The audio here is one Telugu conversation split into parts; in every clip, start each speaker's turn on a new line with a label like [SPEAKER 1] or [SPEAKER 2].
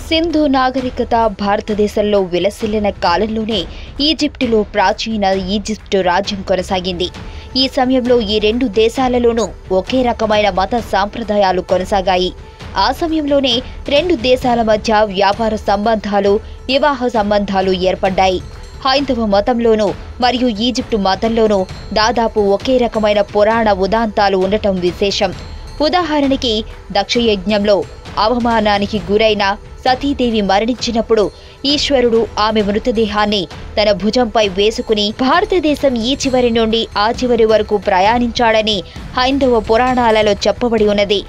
[SPEAKER 1] సింధు నాగరికత భారతదేశంలో విలసిల్లిన కాలంలోనే ఈజిప్టులో ప్రాచీన ఈజిప్టు రాజ్యం కొనసాగింది. ఈ సమయంలో ఈ రెండు దేశాలలోనూ ఒకే రకమైన మత సాంప్రదాయాలు కొనసాగాయి. ఆ సమయంలోనే రెండు దేశాల మధ్య వ్యాపార సంబంధాలు, వివాహ సంబంధాలు ఏర్పడ్డాయి. హైందవ మతంలోనూ మరియు ఈజిప్టు మతంలోనూ దాదాపు ఒకే రకమైన పురాణ ఉదాంతాలు ఉండటం విశేషం. ఉదాహరణకి దక్షయజ్ఞంలో అవమానానికి గురైన సతీదేవి మరణించినప్పుడు ఈశ్వరుడు ఆమె మృతదేహాన్ని తన భుజంపై వేసుకుని భారతదేశం ఈ చివరి నుండి ఆ చివరి వరకు ప్రయాణించాడని హైందవ పురాణాలలో చెప్పబడి ఉన్నది.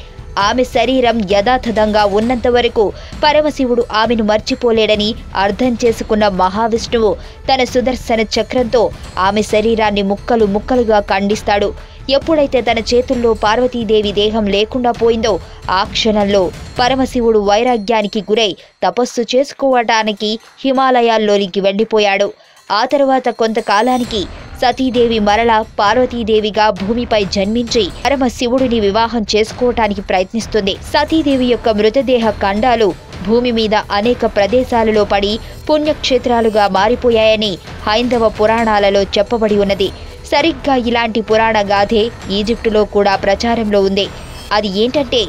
[SPEAKER 1] ఆమె శరీరం యథాతథంగా ఉన్నంత వరకు పరమశివుడు ఆమెను మర్చిపోలేడని అర్థం చేసుకున్న మహావిష్ణువు తన సుదర్శన చక్రంతో ఆమె శరీరాన్ని ముక్కలు ముక్కలుగా ఖండిస్తాడు. ఎప్పుడైతే తన చేతుల్లో పార్వతీదేవి దేహం లేకుండా పోయిందో ఆ క్షణంలో పరమశివుడు వైరాగ్యానికి గురై తపస్సు చేసుకోవటానికి హిమాలయాల్లోనికి వెళ్లిపోయాడు. ఆ తరువాత కొంతకాలానికి సతీదేవి మరలా పార్వతీదేవిగా భూమిపై జన్మించి పరమశివుడిని వివాహం చేసుకోవటానికి ప్రయత్నిస్తుంది. సతీదేవి యొక్క మృతదేహ ఖండాలు భూమి మీద అనేక ప్రదేశాలలో పడి పుణ్యక్షేత్రాలుగా మారిపోయాయని హైందవ పురాణాలలో చెప్పబడి ఉన్నది. సరిగ్గా ఇలాంటి పురాణ గాథే ఈజిప్టులో కూడా ప్రచారంలో ఉంది. అది ఏంటంటే,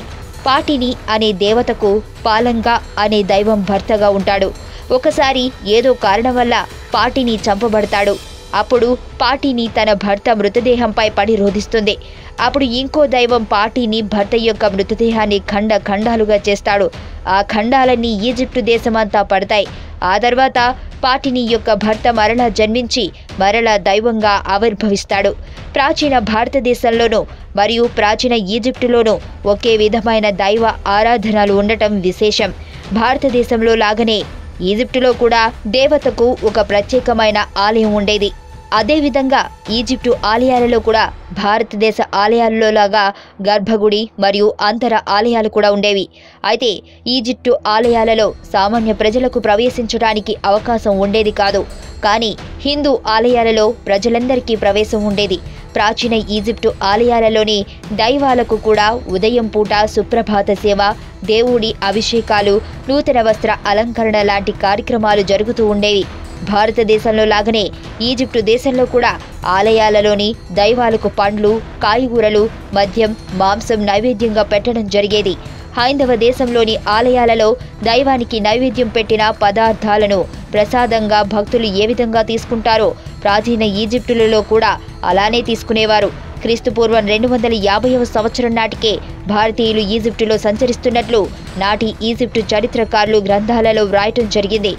[SPEAKER 1] పాటిని అనే దేవతకు పాలంగా అనే దైవం భర్తగా ఉంటాడు. ఒకసారి ఏదో కారణం వల్ల పాటిని చంపబడతాడు. అప్పుడు పాటిని తన భర్త మృతదేహంపై పడి రోధిస్తుంది. అప్పుడు ఇంకో దైవం పాటిని భర్త యొక్క మృతదేహాన్ని ఖండాలుగా చేస్తాడు. ఆ ఖండాలన్నీ ఈజిప్టు దేశమంతా పడతాయి. ఆ తర్వాత పాటిని యొక్క భర్త మరలా జన్మించి మరలా దైవంగా ఆవిర్భవిస్తాడు. ప్రాచీన భారతదేశంలోనూ మరియు ప్రాచీన ఈజిప్టులోనూ ఒకే విధమైన దైవ ఆరాధనలు ఉండటం విశేషం. భారతదేశంలో లాగానే ఈజిప్టులో కూడా దేవతకు ఒక ప్రత్యేకమైన ఆలయం ఉండేది. అదేవిధంగా ఈజిప్టు ఆలయాలలో కూడా భారతదేశ ఆలయాలలో లాగా గర్భగుడి మరియు అంతర ఆలయాలు కూడా ఉండేవి. అయితే ఈజిప్టు ఆలయాలలో సామాన్య ప్రజలకు ప్రవేశించడానికి అవకాశం ఉండేది కాదు. కానీ హిందూ ఆలయాలలో ప్రజలందరికీ ప్రవేశం ఉండేది. ప్రాచీన ఈజిప్టు ఆలయాలలోని దైవాలకు కూడా ఉదయం పూట సుప్రభాత సేవ, దేవుడి అభిషేకాలు, నూతన వస్త్ర అలంకరణ లాంటి కార్యక్రమాలు జరుగుతూ ఉండేవి. భారతదేశంలో లాగానే ఈజిప్టు దేశంలో కూడా ఆలయాలలోని దైవాలకు పండ్లు, కాయగూరలు, మద్యం, మాంసం నైవేద్యంగా పెట్టడం జరిగేది. హైందవ దేశంలోని ఆలయాలలో దైవానికి నైవేద్యం పెట్టిన పదార్థాలను ప్రసాదంగా భక్తులు ఏ విధంగా తీసుకుంటారో ప్రాచీన ఈజిప్టులలో కూడా అలానే తీసుకునేవారు. క్రీస్తుపూర్వం 250వ సంవత్సరం నాటికే భారతీయులు ఈజిప్టులో సంచరిస్తున్నట్లు నాటి ఈజిప్టు చరిత్రకారులు గ్రంథాలలో వ్రాయటం జరిగింది.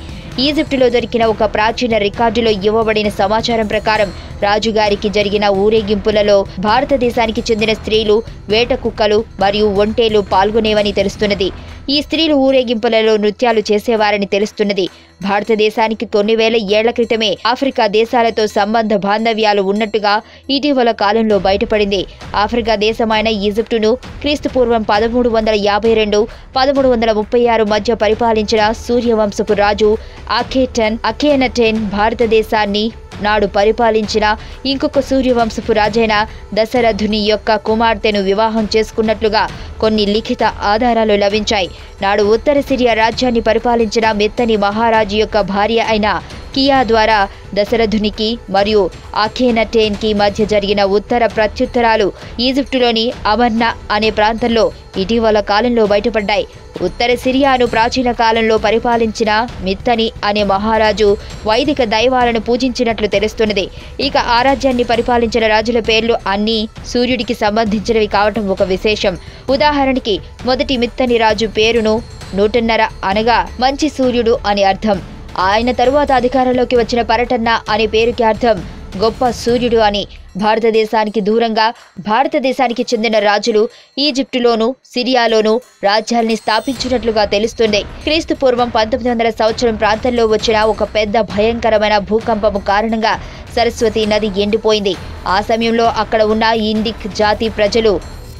[SPEAKER 1] ఈజిప్టులో దొరికిన ఒక ప్రాచీన రికార్డులో ఇవ్వబడిన సమాచారం ప్రకారం రాజుగారికి జరిగిన ఊరేగింపులలో భారతదేశానికి చెందిన స్త్రీలు, వేట కుక్కలు మరియు ఒంటేలు పాల్గొనేవని తెలుస్తున్నది. ఈ స్త్రీలు ఊరేగింపులలో నృత్యాలు చేసేవారని తెలుస్తున్నది. భారతదేశానికి కొన్ని వేల ఏళ్ల క్రితమే ఆఫ్రికా దేశాలతో సంబంధ బాంధవ్యాలు ఉన్నట్టుగా ఇటీవల కాలంలో బయటపడింది. ఆఫ్రికా దేశమైన ఈజిప్టును క్రీస్తుపూర్వం 1352-1336 మధ్య పరిపాలించిన సూర్యవంశపు రాజు అఖేనటెన్ భారతదేశాన్ని నాడు పరిపాలించిన ఇంకొక సూర్యవంశపు రాజైన దశరథుని యొక్క కుమార్తెను వివాహం చేసుకున్నట్లుగా కొన్ని లిఖిత ఆధారాలు లభించాయి. నాడు ఉత్తర సిరియా రాజ్యాన్ని పరిపాలించిన మెత్తని మహారాజు యొక్క భార్య అయిన కియా ద్వారా దశరథునికి మరియు అఖేనటెన్కి మధ్య జరిగిన ఉత్తర ప్రత్యుత్తరాలు ఈజిప్టులోని అమర్నా అనే ప్రాంతంలో ఇటీవల కాలంలో బయటపడ్డాయి. ఉత్తర సిరియాను ప్రాచీన కాలంలో పరిపాలించిన మిత్తని అనే మహారాజు వైదిక దైవాలను పూజించినట్లు తెలుస్తున్నది. ఇక ఆ రాజ్యాన్ని పరిపాలించిన రాజుల పేర్లు అన్నీ సూర్యుడికి సంబంధించినవి కావటం ఒక విశేషం. ఉదాహరణకి మొదటి మిత్తని రాజు పేరును నూటన్నర అనగా మంచి సూర్యుడు అని అర్థం. ఆయన తరువాత అధికారంలోకి వచ్చిన పరటన్న అనే పేరుకి అర్థం గొప్ప సూర్యుడు అని. భారతదేశానికి దూరంగా భారతదేశానికి చెందిన రాజులు ఈజిప్టులోను సిరియాలోను రాజ్యాల్ని స్థాపించినట్లుగా తెలుస్తుంది. క్రీస్తుపూర్వం 1900 సంవత్సరం ప్రాంతంలో వచ్చిన ఒక పెద్ద భయంకరమైన భూకంపము కారణంగా సరస్వతి నది ఎండిపోయింది. ఆ సమయంలో అక్కడ ఉన్న ఇండిక్ జాతి ప్రజలు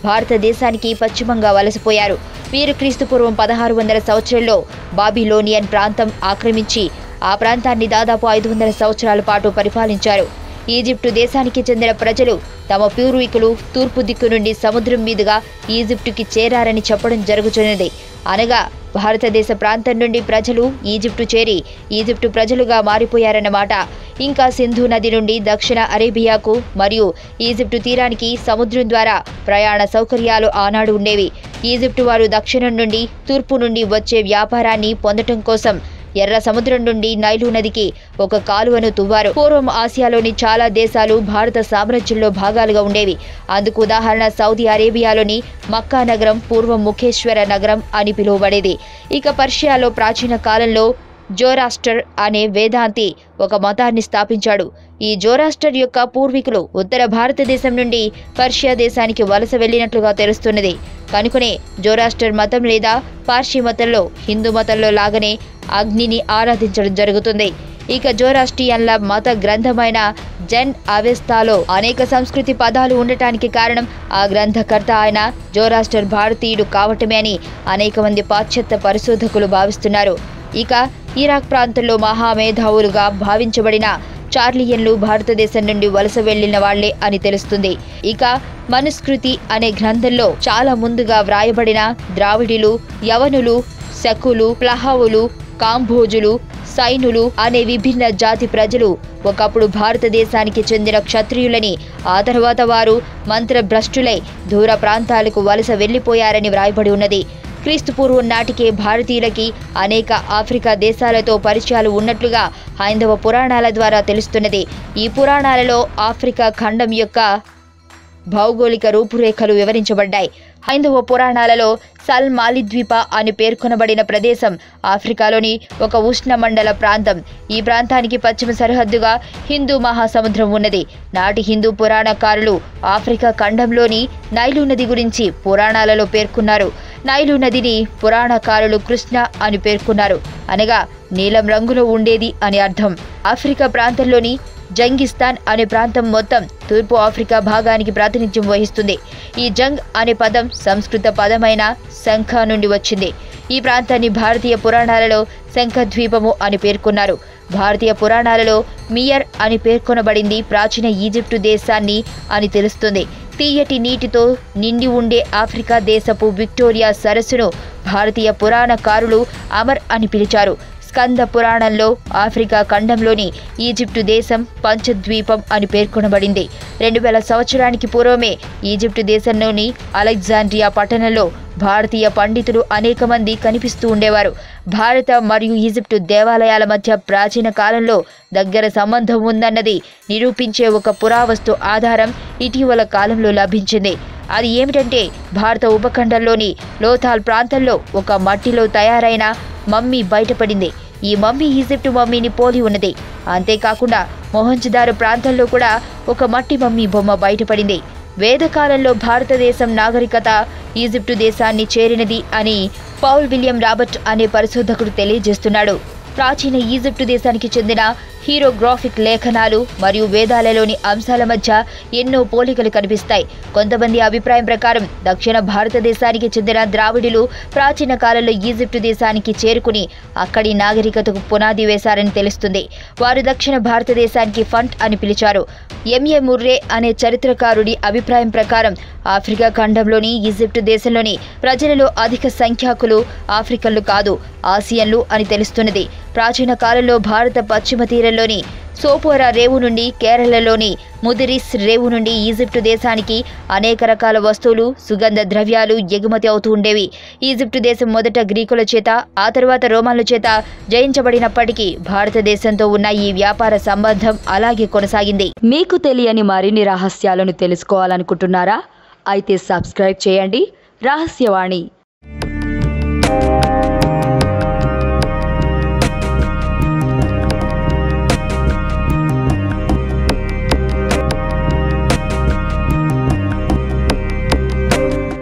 [SPEAKER 1] భారతదేశానికి పశ్చిమంగా వలసపోయారు. వీరు క్రీస్తుపూర్వం 1600 సంవత్సరంలో బాబిలోనియన్ ప్రాంతం ఆక్రమించి ఆ ప్రాంతాన్ని దాదాపు 500 సంవత్సరాల పాటు పరిపాలించారు. ఈజిప్టు దేశానికి చెందిన ప్రజలు తమ పూర్వీకులు తూర్పు దిక్కు నుండి సముద్రం మీదుగా ఈజిప్టుకి చేరారని చెప్పడం జరుగుతున్నది. అనగా భారతదేశ ప్రాంతం నుండి ప్రజలు ఈజిప్టు చేరి ఈజిప్టు ప్రజలుగా మారిపోయారన్నమాట. ఇంకా సింధు నది నుండి దక్షిణ అరేబియాకు మరియు ఈజిప్టు తీరానికి సముద్రం ద్వారా ప్రయాణ సౌకర్యాలు ఆనాడు ఉండేవి. ఈజిప్టు వారు దక్షిణం నుండి తూర్పు నుండి వచ్చే వ్యాపారాన్ని పొందటం కోసం ఎర్ర సముద్రం నుండి నైలు నదికి ఒక కాలువను తువ్వారు. పూర్వం ఆసియాలోని చాలా దేశాలు భారత సామ్రాజ్యంలో భాగాలుగా ఉండేవి. అందుకు ఉదాహరణ సౌదీ అరేబియాలోని మక్కా నగరం పూర్వం ముఖేశ్వర నగరం అని పిలువబడేది. ఇక పర్షియాలో ప్రాచీన కాలంలో జోరాస్టర్ అనే వేదాంతి ఒక మతాన్ని స్థాపించాడు. ఈ జోరాస్టర్ యొక్క పూర్వీకులు ఉత్తర భారతదేశం నుండి పర్షియా దేశానికి వలస వెళ్లినట్లుగా తెలుస్తున్నది. కనుకనే జోరాస్టర్ మతం లేదా పార్సీ మతంలో హిందూ మతంలో లాగానే అగ్నిని ఆరాధించడం జరుగుతుంది. ఇక జోరాస్ట్రియన్ల మత గ్రంథమైన జెన్ అవెస్తాలో అనేక సంస్కృతి పదాలు ఉండటానికి కారణం ఆ గ్రంథకర్త అయిన జోరాస్టర్ భారతీయుడు కావటమే అని అనేక మంది పాశ్చాత్య పరిశోధకులు భావిస్తున్నారు. ఇక ఇరాక్ ప్రాంతంలో మహామేధావులుగా భావించబడిన చార్లియన్లు భారతదేశం నుండి వలస వెళ్లిన వాళ్లే అని తెలుస్తుంది. ఇక మనుస్మృతి అనే గ్రంథంలో చాలా ముందుగా వ్రాయబడిన ద్రావిడులు, యవనులు, శకులు, ప్లహవులు, కాంభోజులు, సైనులు అనే విభిన్న జాతి ప్రజలు ఒకప్పుడు భారతదేశానికి చెందిన క్షత్రియులని, ఆ తర్వాత వారు మంత్రభ్రష్టులై దూర ప్రాంతాలకు వలస వెళ్లిపోయారని వ్రాయబడి ఉన్నది. క్రీస్తు పూర్వం నాటికే భారతీయులకి అనేక ఆఫ్రికా దేశాలతో పరిచయాలు ఉన్నట్లుగా హైందవ పురాణాల ద్వారా తెలుస్తున్నది. ఈ పురాణాలలో ఆఫ్రికా ఖండం యొక్క భౌగోళిక రూపురేఖలు వివరించబడ్డాయి. హైందవ పురాణాలలో సల్ మాలిద్వీప అని పేర్కొనబడిన ప్రదేశం ఆఫ్రికాలోని ఒక ఉష్ణమండల ప్రాంతం. ఈ ప్రాంతానికి పశ్చిమ సరిహద్దుగా హిందూ మహాసముద్రం ఉన్నది. నాటి హిందూ పురాణకారులు ఆఫ్రికా ఖండంలోని నైలు నది గురించి పురాణాలలో పేర్కొన్నారు. నైలు నదిని పురాణకారులు కృష్ణ అని పేర్కొన్నారు. అనగా నీలం రంగులో ఉండేది అని అర్థం. ఆఫ్రికా ప్రాంతంలోని జంగిస్తాన్ అనే ప్రాంతం మొత్తం తూర్పు ఆఫ్రికా భాగానికి ప్రాతినిధ్యం వహిస్తుంది. ఈ జంగ్ అనే పదం సంస్కృత పదమైన శంఖ నుండి వచ్చింది. ఈ ప్రాంతాన్ని భారతీయ పురాణాలలో శంఖద్వీపము అని పేర్కొన్నారు. భారతీయ పురాణాలలో మియర్ అని పేర్కొనబడింది ప్రాచీన ఈజిప్టు దేశాన్ని అని తెలుస్తుంది. తీయటి నీటితో నిండి ఉండే ఆఫ్రికా దేశపు విక్టోరియా సరస్సును భారతీయ పురాణకారులు అమర్ అని పిలిచారు. స్కంద పురాణంలో ఆఫ్రికా ఖండంలోని ఈజిప్టు దేశం పంచద్వీపం అని పేర్కొనబడింది. 2000 సంవత్సరానికి పూర్వమే ఈజిప్టు దేశంలోని అలెగ్జాండ్రియా పట్టణంలో భారతీయ పండితులు అనేక మంది కనిపిస్తూ ఉండేవారు. భారత మరియు ఈజిప్టు దేవాలయాల మధ్య ప్రాచీన కాలంలో దగ్గర సంబంధం ఉందన్నది నిరూపించే ఒక పురావస్తు ఆధారం ఇటీవల కాలంలో లభించింది. అది ఏమిటంటే భారత ఉపఖండంలోని లోథాల్ ప్రాంతంలో ఒక మట్టిలో తయారైన మమ్మీ బయటపడింది. ఈ మమ్మీ ఈజిప్టు మమ్మీని పోలి ఉన్నది. అంతేకాకుండా మొహంజదారో ప్రాంతంలో కూడా ఒక మట్టి మమ్మీ బొమ్మ బయటపడింది. వేదకాలంలో భారతదేశం నాగరికత ఈజిప్టు దేశాన్ని చేరినది అని పౌల్ విలియం రాబర్ట్ అనే పరిశోధకుడు తెలియజేస్తున్నాడు. ప్రాచీన ఈజిప్టు దేశానికి చెందిన హీరోగ్రాఫిక్ లేఖనాలు మరియు వేదాలలోని అంశాల మధ్య ఎన్నో పోలికలు కనిపిస్తాయి. కొంతమంది అభిప్రాయం ప్రకారం దక్షిణ భారతదేశానికి చెందిన ద్రావిడులు ప్రాచీన కాలంలో ఈజిప్టు దేశానికి చేరుకుని అక్కడి నాగరికతకు పునాది వేశారని తెలుస్తుంది. వారు దక్షిణ భారతదేశానికి ఫంట్ అని పిలిచారు. ఎంఏ ముర్రే అనే చరిత్రకారుడి అభిప్రాయం ప్రకారం ఆఫ్రికా ఖండంలోని ఈజిప్టు దేశంలోని ప్రజలలో అధిక సంఖ్యాకులు ఆఫ్రికన్లు కాదు, ఆసియన్లు అని తెలుస్తున్నది. ప్రాచీన కాలంలో భారత పశ్చిమ తీరంలోని సోపోరా రేవు నుండి కేరళలోని ముదిరిస్ రేవు నుండి ఈజిప్టు దేశానికి అనేక రకాల వస్తువులు, సుగంధ ద్రవ్యాలు ఎగుమతి అవుతూ ఉండేవి. ఈజిప్టు దేశం మొదట గ్రీకుల చేత, ఆ తర్వాత రోమన్ల చేత జయించబడినప్పటికీ భారతదేశంతో ఉన్న ఈ వ్యాపార సంబంధం అలాగే కొనసాగింది. మీకు తెలియని మరిన్ని రహస్యాలను తెలుసుకోవాలనుకుంటున్నారా? అయితే సబ్స్క్రైబ్ చేయండి రహస్యవాణి.